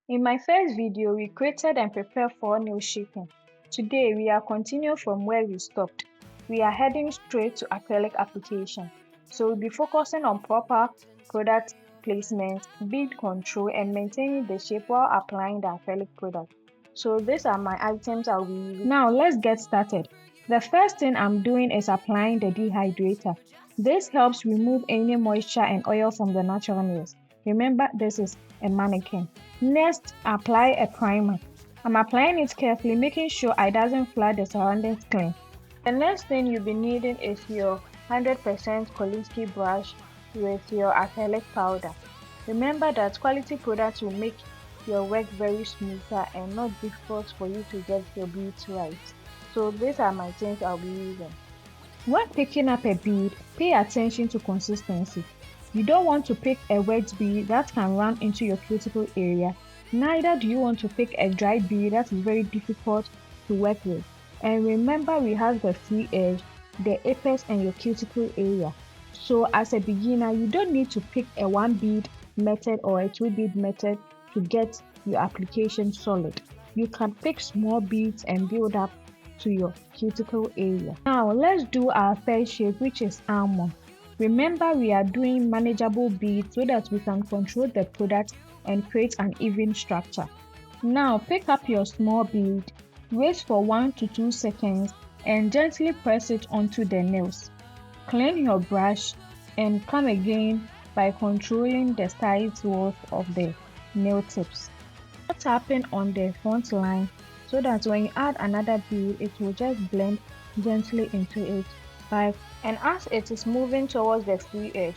In my first video, we created and prepared for nail shaping. Today, we are continuing from where we stopped. We are heading straight to acrylic application. So we'll be focusing on proper product placement, bead control, and maintaining the shape while applying the acrylic product. So these are my items I'll be using. Now let's get started. The first thing I'm doing is applying the dehydrator. This helps remove any moisture and oil from the natural nails. Remember, this is a mannequin. Next, apply a primer. I'm applying it carefully, making sure it doesn't flood the surrounding skin. The next thing you'll be needing is your 100% Kolinsky brush with your acrylic powder. Remember that quality products will make your work very smoother and not difficult for you to get your beads right. So these are my things I'll be using. When picking up a bead, pay attention to consistency. You don't want to pick a wet bead that can run into your cuticle area. Neither do you want to pick a dry bead that is very difficult to work with. And remember, we have the free edge, the apex, and your cuticle area. So as a beginner, you don't need to pick a 1 bead method or a 2 bead method to get your application solid. You can pick small beads and build up to your cuticle area. Now let's do our first shape, which is almond. Remember, we are doing manageable beads so that we can control the product and create an even structure. Now pick up your small bead, wait for 1 to 2 seconds and gently press it onto the nails. Clean your brush and come again by controlling the side walls of the nail tips. Tapping on the front line so that when you add another bead, it will just blend gently into it. And as it is moving towards the free edge,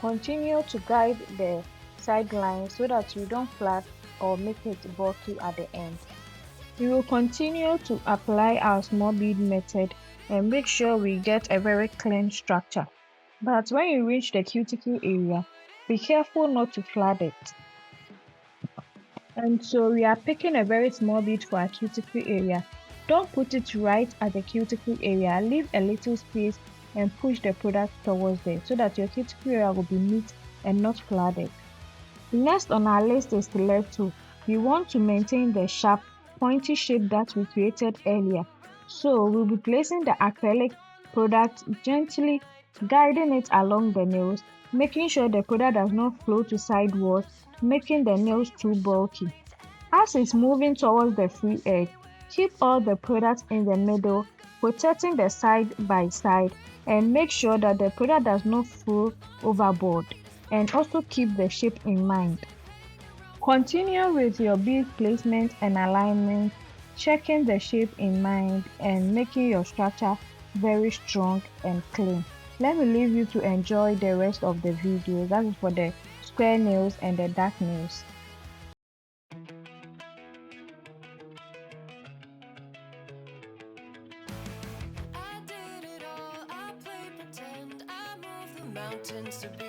continue to guide the side line so that you don't flat or make it bulky at the end. We will continue to apply our small bead method and make sure we get a very clean structure. But when you reach the cuticle area, be careful not to flood it. And so we are picking a very small bead for our cuticle area. Don't put it right at the cuticle area. Leave a little space and push the product towards there so that your cuticle area will be neat and not flooded. Next on our list is stiletto. We want to maintain the sharp, pointy shape that we created earlier. So we'll be placing the acrylic product gently, guiding it along the nails, making sure the product does not flow to sidewalls, making the nails too bulky. As it's moving towards the free edge, keep all the products in the middle, protecting the side by side, and make sure that the product does not fall overboard, and also keep the shape in mind. Continue with your bead placement and alignment, checking the shape in mind and making your structure very strong and clean. Let me leave you to enjoy the rest of the video. That is for the square nails and the dark nails. I did it all, I played pretend, I moved the mountains to be